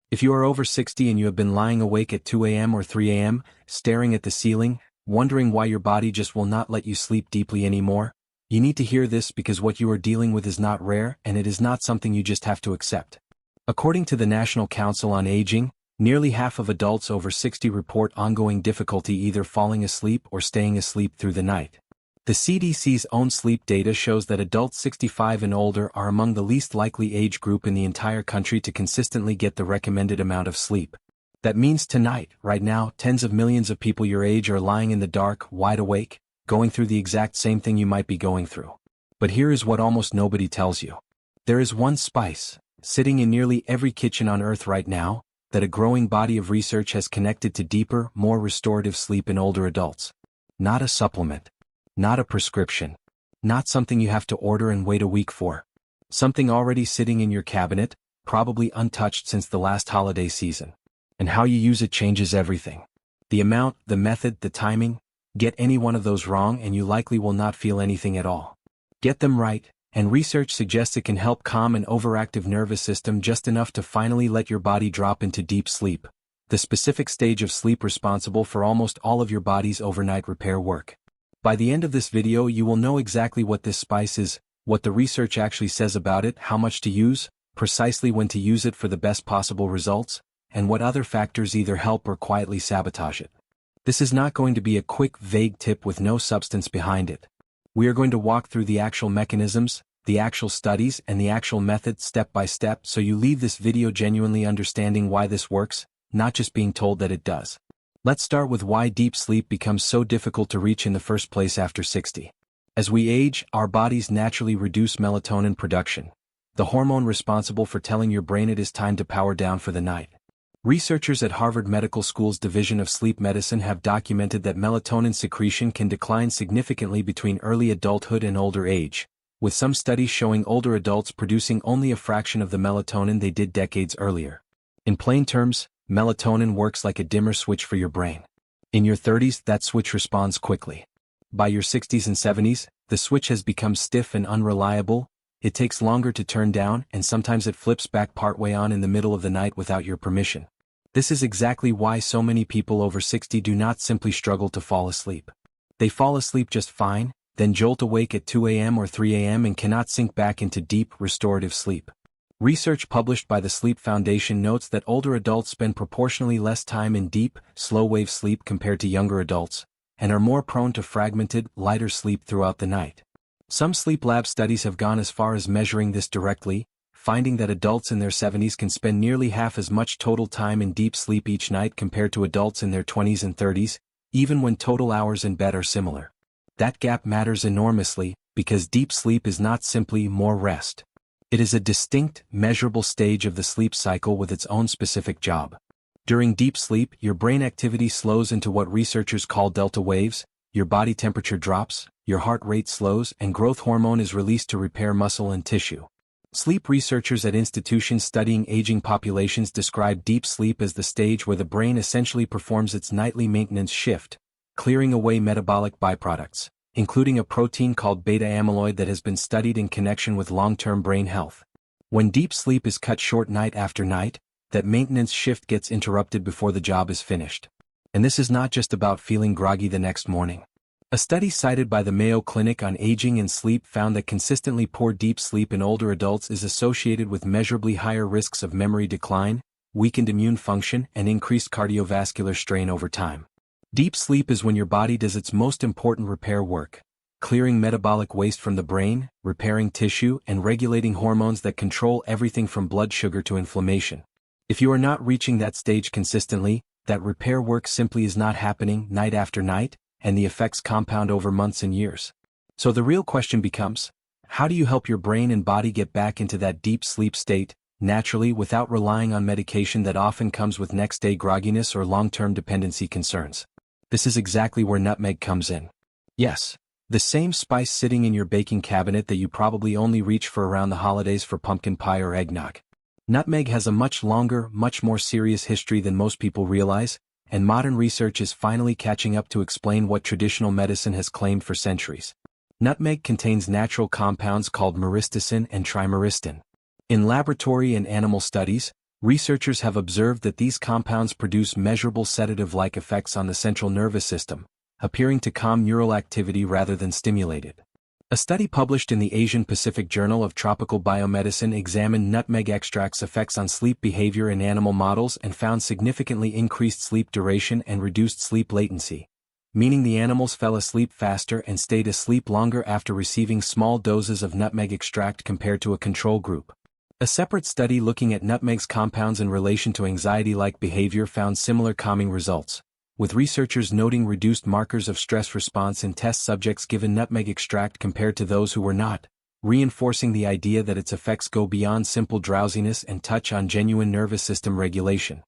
If you are over 60 and you have been lying awake at 2 a.m. or 3 a.m., staring at the ceiling, wondering why your body just will not let you sleep deeply anymore, you need to hear this because what you are dealing with is not rare and it is not something you just have to accept. According to the National Council on Aging, nearly half of adults over 60 report ongoing difficulty either falling asleep or staying asleep through the night. The CDC's own sleep data shows that adults 65 and older are among the least likely age group in the entire country to consistently get the recommended amount of sleep. That means tonight, right now, tens of millions of people your age are lying in the dark, wide awake, going through the exact same thing you might be going through. But here is what almost nobody tells you. There is one spice, sitting in nearly every kitchen on Earth right now, that a growing body of research has connected to deeper, more restorative sleep in older adults. Not a supplement. Not a prescription. Not something you have to order and wait a week for. Something already sitting in your cabinet, probably untouched since the last holiday season. And how you use it changes everything. The amount, the method, the timing. Get any one of those wrong and you likely will not feel anything at all. Get them right, and research suggests it can help calm an overactive nervous system just enough to finally let your body drop into deep sleep, the specific stage of sleep responsible for almost all of your body's overnight repair work. By the end of this video you will know exactly what this spice is, what the research actually says about it, how much to use, precisely when to use it for the best possible results, and what other factors either help or quietly sabotage it. This is not going to be a quick, vague tip with no substance behind it. We are going to walk through the actual mechanisms, the actual studies, and the actual methods step by step so you leave this video genuinely understanding why this works, not just being told that it does. Let's start with why deep sleep becomes so difficult to reach in the first place after 60. As we age, our bodies naturally reduce melatonin production, the hormone responsible for telling your brain it is time to power down for the night. Researchers at Harvard Medical School's Division of Sleep Medicine have documented that melatonin secretion can decline significantly between early adulthood and older age, with some studies showing older adults producing only a fraction of the melatonin they did decades earlier. In plain terms, melatonin works like a dimmer switch for your brain. In your 30s, that switch responds quickly. By your 60s and 70s, the switch has become stiff and unreliable, it takes longer to turn down, and sometimes it flips back partway on in the middle of the night without your permission. This is exactly why so many people over 60 do not simply struggle to fall asleep. They fall asleep just fine, then jolt awake at 2 a.m. or 3 a.m. and cannot sink back into deep, restorative sleep. Research published by the Sleep Foundation notes that older adults spend proportionally less time in deep, slow-wave sleep compared to younger adults, and are more prone to fragmented, lighter sleep throughout the night. Some sleep lab studies have gone as far as measuring this directly, finding that adults in their 70s can spend nearly half as much total time in deep sleep each night compared to adults in their 20s and 30s, even when total hours in bed are similar. That gap matters enormously, because deep sleep is not simply more rest. It is a distinct, measurable stage of the sleep cycle with its own specific job. During deep sleep, your brain activity slows into what researchers call delta waves, your body temperature drops, your heart rate slows, and growth hormone is released to repair muscle and tissue. Sleep researchers at institutions studying aging populations describe deep sleep as the stage where the brain essentially performs its nightly maintenance shift, clearing away metabolic byproducts, including a protein called beta amyloid that has been studied in connection with long-term brain health. When deep sleep is cut short night after night, that maintenance shift gets interrupted before the job is finished. And this is not just about feeling groggy the next morning. A study cited by the Mayo Clinic on Aging and Sleep found that consistently poor deep sleep in older adults is associated with measurably higher risks of memory decline, weakened immune function, and increased cardiovascular strain over time. Deep sleep is when your body does its most important repair work, clearing metabolic waste from the brain, repairing tissue, and regulating hormones that control everything from blood sugar to inflammation. If you are not reaching that stage consistently, that repair work simply is not happening night after night, and the effects compound over months and years. So the real question becomes, how do you help your brain and body get back into that deep sleep state, naturally without relying on medication that often comes with next-day grogginess or long-term dependency concerns? This is exactly where nutmeg comes in. Yes, the same spice sitting in your baking cabinet that you probably only reach for around the holidays for pumpkin pie or eggnog. Nutmeg has a much longer, much more serious history than most people realize, and modern research is finally catching up to explain what traditional medicine has claimed for centuries. Nutmeg contains natural compounds called myristicin and trimyristin. In laboratory and animal studies, Researchers have observed that these compounds produce measurable sedative-like effects on the central nervous system, appearing to calm neural activity rather than stimulate it. A study published in the Asian Pacific Journal of Tropical Biomedicine examined nutmeg extract's effects on sleep behavior in animal models and found significantly increased sleep duration and reduced sleep latency, meaning the animals fell asleep faster and stayed asleep longer after receiving small doses of nutmeg extract compared to a control group. A separate study looking at nutmeg's compounds in relation to anxiety-like behavior found similar calming results, with researchers noting reduced markers of stress response in test subjects given nutmeg extract compared to those who were not, reinforcing the idea that its effects go beyond simple drowsiness and touch on genuine nervous system regulation.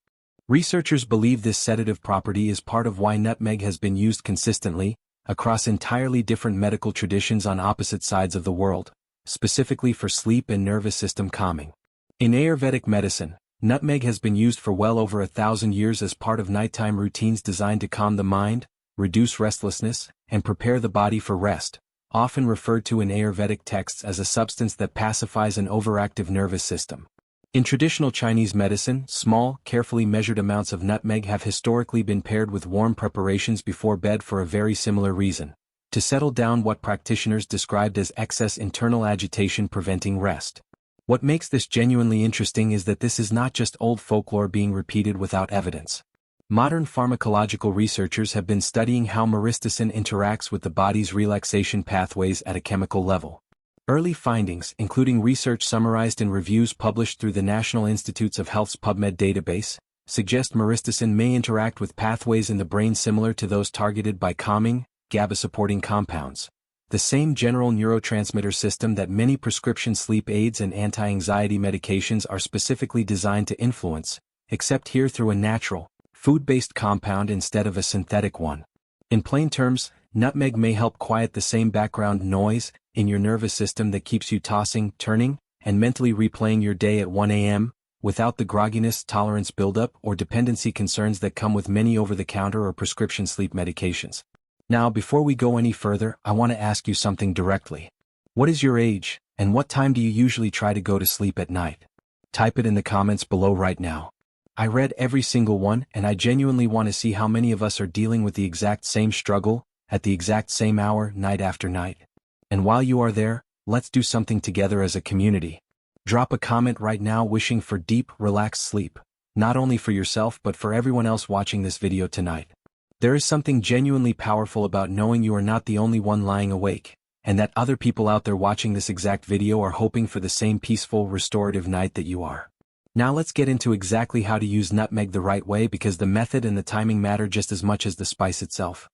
Researchers believe this sedative property is part of why nutmeg has been used consistently, across entirely different medical traditions on opposite sides of the world, specifically for sleep and nervous system calming. In Ayurvedic medicine, nutmeg has been used for well over 1,000 years as part of nighttime routines designed to calm the mind, reduce restlessness, and prepare the body for rest, often referred to in Ayurvedic texts as a substance that pacifies an overactive nervous system. In traditional Chinese medicine, small, carefully measured amounts of nutmeg have historically been paired with warm preparations before bed for a very similar reason: to settle down what practitioners described as excess internal agitation preventing rest. What makes this genuinely interesting is that this is not just old folklore being repeated without evidence. Modern pharmacological researchers have been studying how myristicin interacts with the body's relaxation pathways at a chemical level. Early findings, including research summarized in reviews published through the National Institutes of Health's PubMed database, suggest myristicin may interact with pathways in the brain similar to those targeted by calming, GABA-supporting compounds, the same general neurotransmitter system that many prescription sleep aids and anti-anxiety medications are specifically designed to influence, except here through a natural, food-based compound instead of a synthetic one. In plain terms, nutmeg may help quiet the same background noise in your nervous system that keeps you tossing, turning, and mentally replaying your day at 1 a.m., without the grogginess, tolerance buildup, or dependency concerns that come with many over-the-counter or prescription sleep medications. Now, before we go any further, I want to ask you something directly. What is your age, and what time do you usually try to go to sleep at night? Type it in the comments below right now. I read every single one, and I genuinely want to see how many of us are dealing with the exact same struggle, at the exact same hour, night after night. And while you are there, let's do something together as a community. Drop a comment right now wishing for deep, relaxed sleep, not only for yourself but for everyone else watching this video tonight. There is something genuinely powerful about knowing you are not the only one lying awake, and that other people out there watching this exact video are hoping for the same peaceful, restorative night that you are. Now let's get into exactly how to use nutmeg the right way, because the method and the timing matter just as much as the spice itself.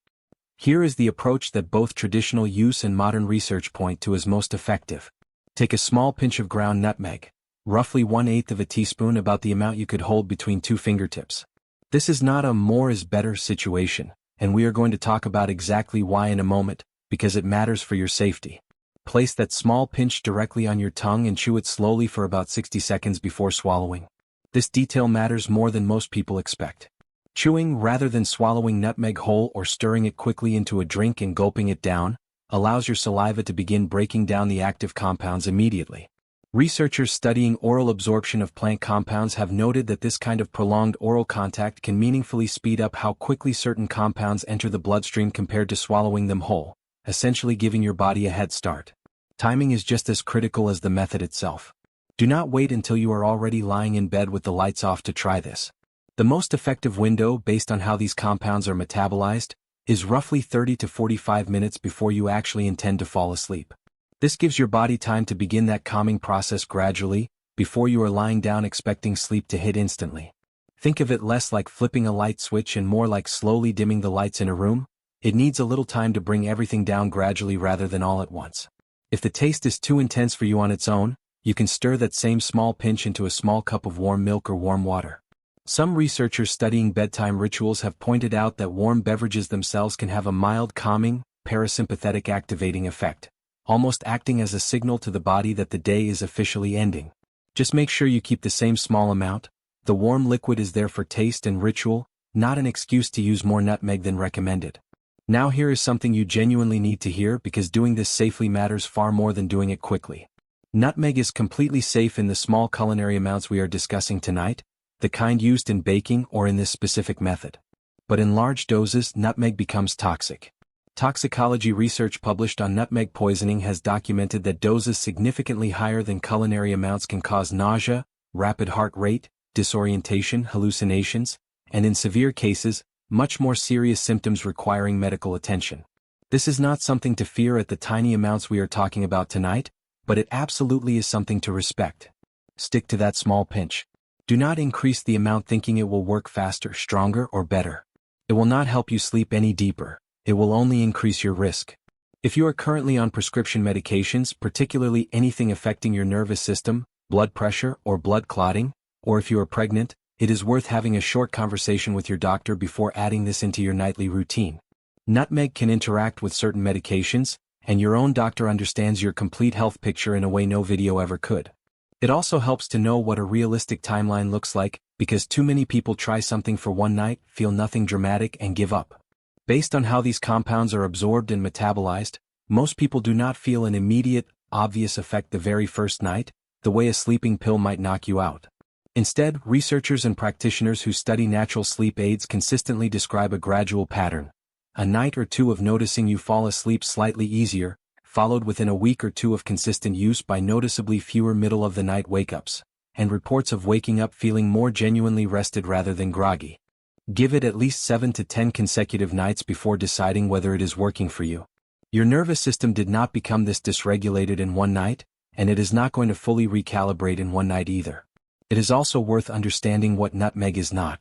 Here is the approach that both traditional use and modern research point to as most effective. Take a small pinch of ground nutmeg, roughly 1/8 of a teaspoon, about the amount you could hold between two fingertips. This is not a more is better situation, and we are going to talk about exactly why in a moment, because it matters for your safety. Place that small pinch directly on your tongue and chew it slowly for about 60 seconds before swallowing. This detail matters more than most people expect. Chewing rather than swallowing nutmeg whole or stirring it quickly into a drink and gulping it down allows your saliva to begin breaking down the active compounds immediately. Researchers studying oral absorption of plant compounds have noted that this kind of prolonged oral contact can meaningfully speed up how quickly certain compounds enter the bloodstream compared to swallowing them whole, essentially giving your body a head start. Timing is just as critical as the method itself. Do not wait until you are already lying in bed with the lights off to try this. The most effective window, based on how these compounds are metabolized, is roughly 30 to 45 minutes before you actually intend to fall asleep. This gives your body time to begin that calming process gradually, before you are lying down expecting sleep to hit instantly. Think of it less like flipping a light switch and more like slowly dimming the lights in a room. It needs a little time to bring everything down gradually rather than all at once. If the taste is too intense for you on its own, you can stir that same small pinch into a small cup of warm milk or warm water. Some researchers studying bedtime rituals have pointed out that warm beverages themselves can have a mild calming, parasympathetic activating effect, almost acting as a signal to the body that the day is officially ending. Just make sure you keep the same small amount. The warm liquid is there for taste and ritual, not an excuse to use more nutmeg than recommended. Now here is something you genuinely need to hear, because doing this safely matters far more than doing it quickly. Nutmeg is completely safe in the small culinary amounts we are discussing tonight, the kind used in baking or in this specific method. But in large doses, nutmeg becomes toxic. Toxicology research published on nutmeg poisoning has documented that doses significantly higher than culinary amounts can cause nausea, rapid heart rate, disorientation, hallucinations, and in severe cases, much more serious symptoms requiring medical attention. This is not something to fear at the tiny amounts we are talking about tonight, but it absolutely is something to respect. Stick to that small pinch. Do not increase the amount thinking it will work faster, stronger, or better. It will not help you sleep any deeper. It will only increase your risk. If you are currently on prescription medications, particularly anything affecting your nervous system, blood pressure, or blood clotting, or if you are pregnant, it is worth having a short conversation with your doctor before adding this into your nightly routine. Nutmeg can interact with certain medications, and your own doctor understands your complete health picture in a way no video ever could. It also helps to know what a realistic timeline looks like, because too many people try something for one night, feel nothing dramatic, and give up. Based on how these compounds are absorbed and metabolized, most people do not feel an immediate, obvious effect the very first night, the way a sleeping pill might knock you out. Instead, researchers and practitioners who study natural sleep aids consistently describe a gradual pattern. A night or two of noticing you fall asleep slightly easier, followed within a week or two of consistent use by noticeably fewer middle-of-the-night wake-ups, and reports of waking up feeling more genuinely rested rather than groggy. Give it at least 7 to 10 consecutive nights before deciding whether it is working for you. Your nervous system did not become this dysregulated in one night, and it is not going to fully recalibrate in one night either. It is also worth understanding what nutmeg is not.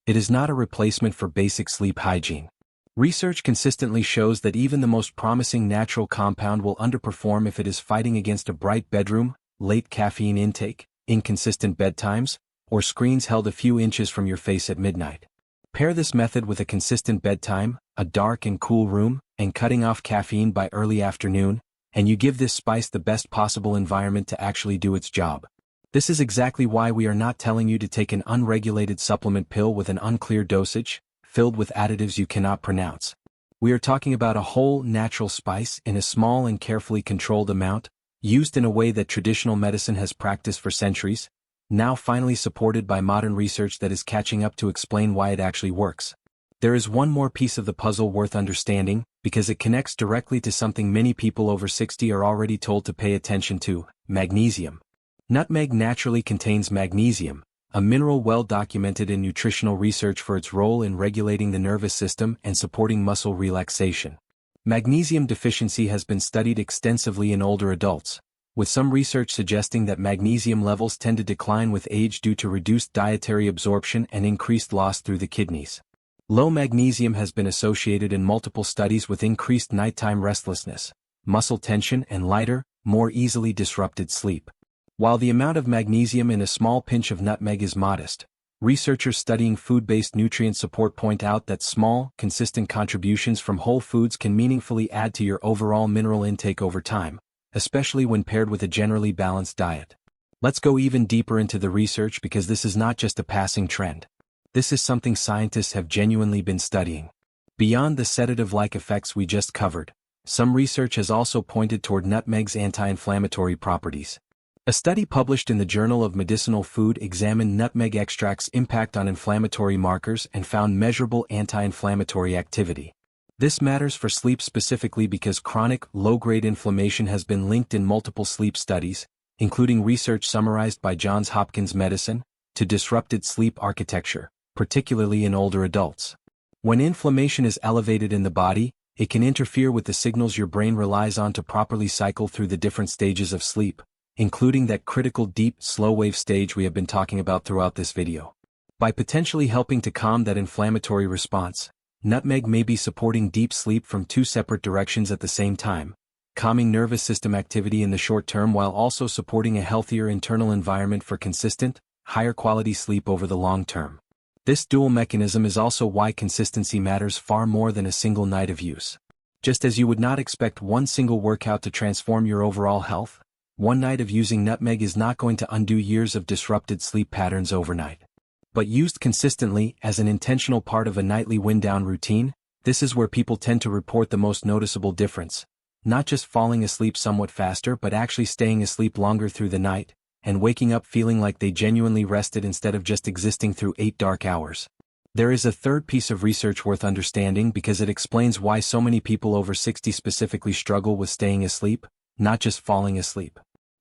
It is not a replacement for basic sleep hygiene. Research consistently shows that even the most promising natural compound will underperform if it is fighting against a bright bedroom, late caffeine intake, inconsistent bedtimes, or screens held a few inches from your face at midnight. Pair this method with a consistent bedtime, a dark and cool room, and cutting off caffeine by early afternoon, and you give this spice the best possible environment to actually do its job. This is exactly why we are not telling you to take an unregulated supplement pill with an unclear dosage, filled with additives you cannot pronounce. We are talking about a whole, natural spice in a small and carefully controlled amount, used in a way that traditional medicine has practiced for centuries, now finally supported by modern research that is catching up to explain why it actually works. There is one more piece of the puzzle worth understanding, because it connects directly to something many people over 60 are already told to pay attention to: magnesium. Nutmeg naturally contains magnesium, a mineral well documented in nutritional research for its role in regulating the nervous system and supporting muscle relaxation. Magnesium deficiency has been studied extensively in older adults, with some research suggesting that magnesium levels tend to decline with age due to reduced dietary absorption and increased loss through the kidneys. Low magnesium has been associated in multiple studies with increased nighttime restlessness, muscle tension, and lighter, more easily disrupted sleep. While the amount of magnesium in a small pinch of nutmeg is modest, researchers studying food-based nutrient support point out that small, consistent contributions from whole foods can meaningfully add to your overall mineral intake over time, especially when paired with a generally balanced diet. Let's go even deeper into the research, because this is not just a passing trend. This is something scientists have genuinely been studying. Beyond the sedative-like effects we just covered, some research has also pointed toward nutmeg's anti-inflammatory properties. A study published in the Journal of Medicinal Food examined nutmeg extract's impact on inflammatory markers and found measurable anti-inflammatory activity. This matters for sleep specifically because chronic, low-grade inflammation has been linked in multiple sleep studies, including research summarized by Johns Hopkins Medicine, to disrupted sleep architecture, particularly in older adults. When inflammation is elevated in the body, it can interfere with the signals your brain relies on to properly cycle through the different stages of sleep, including that critical deep, slow-wave stage we have been talking about throughout this video. By potentially helping to calm that inflammatory response, nutmeg may be supporting deep sleep from two separate directions at the same time, calming nervous system activity in the short term while also supporting a healthier internal environment for consistent, higher-quality sleep over the long term. This dual mechanism is also why consistency matters far more than a single night of use. Just as you would not expect one single workout to transform your overall health, one night of using nutmeg is not going to undo years of disrupted sleep patterns overnight. But used consistently as an intentional part of a nightly wind-down routine, this is where people tend to report the most noticeable difference. not just falling asleep somewhat faster but actually staying asleep longer through the night, and waking up feeling like they genuinely rested instead of just existing through 8 dark hours. There is a third piece of research worth understanding because it explains why so many people over 60 specifically struggle with staying asleep, not just falling asleep.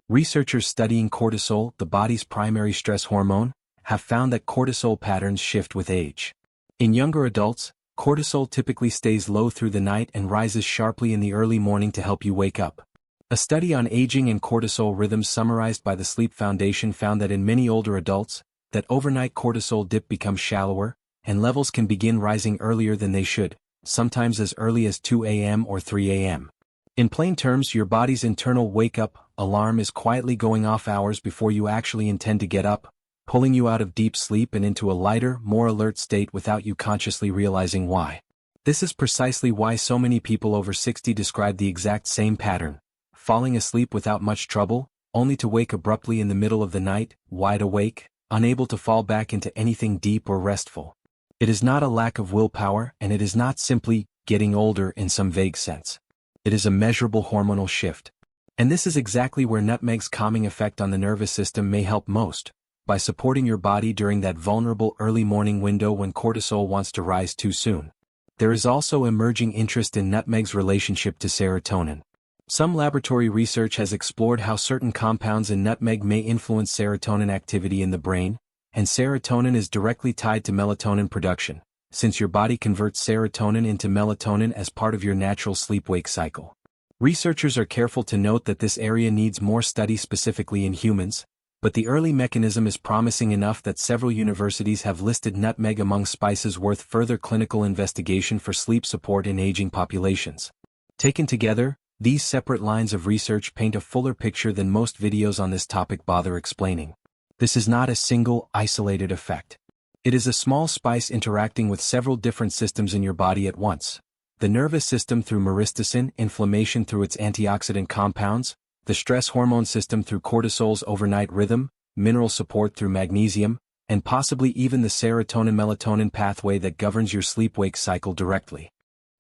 Researchers studying cortisol, the body's primary stress hormone, have found that cortisol patterns shift with age. In younger adults, cortisol typically stays low through the night and rises sharply in the early morning to help you wake up. A study on aging and cortisol rhythms summarized by the Sleep Foundation found that in many older adults, that overnight cortisol dip becomes shallower, and levels can begin rising earlier than they should, sometimes as early as 2 a.m. or 3 a.m. In plain terms, your body's internal wake-up alarm is quietly going off hours before you actually intend to get up, pulling you out of deep sleep and into a lighter, more alert state without you consciously realizing why. This is precisely why so many people over 60 describe the exact same pattern, falling asleep without much trouble, only to wake abruptly in the middle of the night, wide awake, unable to fall back into anything deep or restful. It is not a lack of willpower, and it is not simply getting older in some vague sense. It is a measurable hormonal shift. And this is exactly where nutmeg's calming effect on the nervous system may help most, by supporting your body during that vulnerable early morning window when cortisol wants to rise too soon. There is also emerging interest in nutmeg's relationship to serotonin. Some laboratory research has explored how certain compounds in nutmeg may influence serotonin activity in the brain, and serotonin is directly tied to melatonin production, since your body converts serotonin into melatonin as part of your natural sleep-wake cycle. Researchers are careful to note that this area needs more study specifically in humans, but the early mechanism is promising enough that several universities have listed nutmeg among spices worth further clinical investigation for sleep support in aging populations. Taken together, these separate lines of research paint a fuller picture than most videos on this topic bother explaining. This is not a single, isolated effect. It is a small spice interacting with several different systems in your body at once. The nervous system through myristicin, inflammation through its antioxidant compounds, the stress hormone system through cortisol's overnight rhythm, mineral support through magnesium, and possibly even the serotonin-melatonin pathway that governs your sleep-wake cycle directly.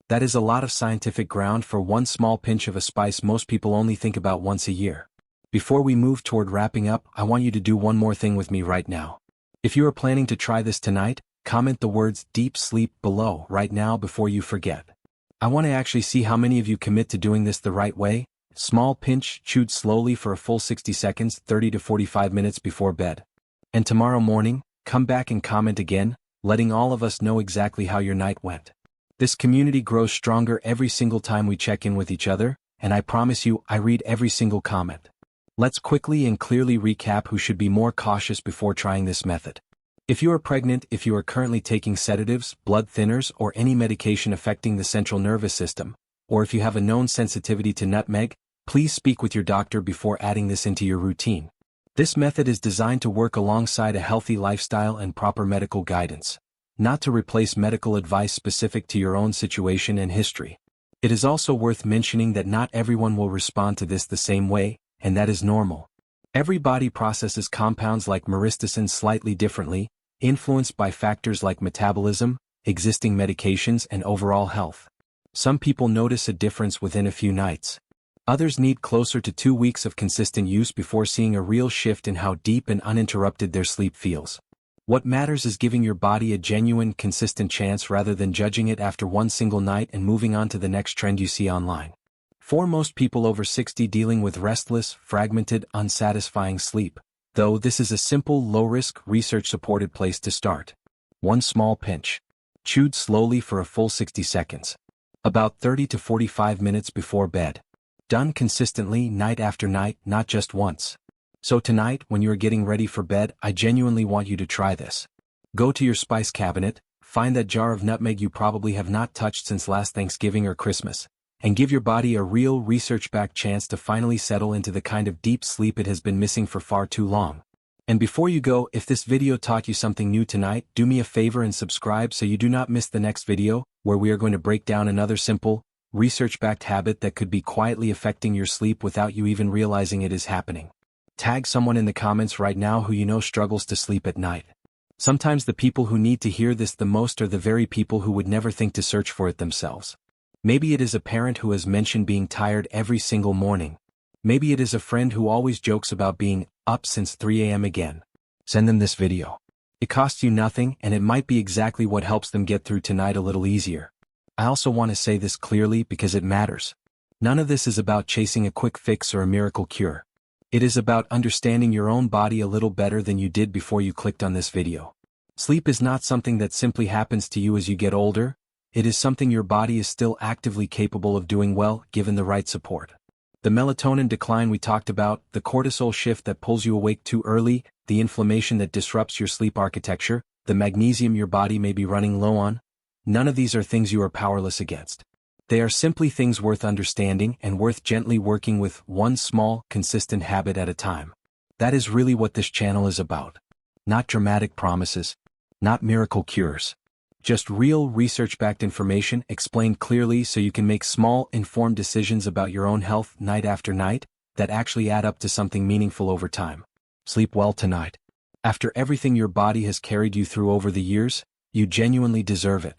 That is a lot of scientific ground for one small pinch of a spice most people only think about once a year. Before we move toward wrapping up, I want you to do one more thing with me right now. If you are planning to try this tonight, comment the words "deep sleep" below right now before you forget. I want to actually see how many of you commit to doing this the right way. Small pinch, chewed slowly for a full 60 seconds, 30 to 45 minutes before bed. And tomorrow morning, come back and comment again, letting all of us know exactly how your night went. This community grows stronger every single time we check in with each other, and I promise you, I read every single comment. Let's quickly and clearly recap who should be more cautious before trying this method. If you are pregnant, if you are currently taking sedatives, blood thinners, or any medication affecting the central nervous system, or if you have a known sensitivity to nutmeg, please speak with your doctor before adding this into your routine. This method is designed to work alongside a healthy lifestyle and proper medical guidance, not to replace medical advice specific to your own situation and history. It is also worth mentioning that not everyone will respond to this the same way, and that is normal. Every body processes compounds like myristicin slightly differently, influenced by factors like metabolism, existing medications, and overall health. Some people notice a difference within a few nights. Others need closer to 2 weeks of consistent use before seeing a real shift in how deep and uninterrupted their sleep feels. What matters is giving your body a genuine, consistent chance rather than judging it after one single night and moving on to the next trend you see online. For most people over 60 dealing with restless, fragmented, unsatisfying sleep, though, this is a simple, low-risk, research-supported place to start. One small pinch. Chewed slowly for a full 60 seconds. About 30 to 45 minutes before bed. Done consistently, night after night, not just once. So tonight, when you are getting ready for bed, I genuinely want you to try this. Go to your spice cabinet, find that jar of nutmeg you probably have not touched since last Thanksgiving or Christmas, and give your body a real, research-backed chance to finally settle into the kind of deep sleep it has been missing for far too long. And before you go, if this video taught you something new tonight, do me a favor and subscribe so you do not miss the next video, where we are going to break down another simple, research-backed habit that could be quietly affecting your sleep without you even realizing it is happening. Tag someone in the comments right now who you know struggles to sleep at night. Sometimes the people who need to hear this the most are the very people who would never think to search for it themselves. Maybe it is a parent who has mentioned being tired every single morning. Maybe it is a friend who always jokes about being up since 3 a.m. again. Send them this video. It costs you nothing, and it might be exactly what helps them get through tonight a little easier. I also want to say this clearly because it matters. None of this is about chasing a quick fix or a miracle cure. It is about understanding your own body a little better than you did before you clicked on this video. Sleep is not something that simply happens to you as you get older. It is something your body is still actively capable of doing well, given the right support. The melatonin decline we talked about, the cortisol shift that pulls you awake too early, the inflammation that disrupts your sleep architecture, the magnesium your body may be running low on, none of these are things you are powerless against. They are simply things worth understanding and worth gently working with, one small, consistent habit at a time. That is really what this channel is about. Not dramatic promises, not miracle cures. Just real, research-backed information explained clearly so you can make small, informed decisions about your own health night after night that actually add up to something meaningful over time. Sleep well tonight. After everything your body has carried you through over the years, you genuinely deserve it.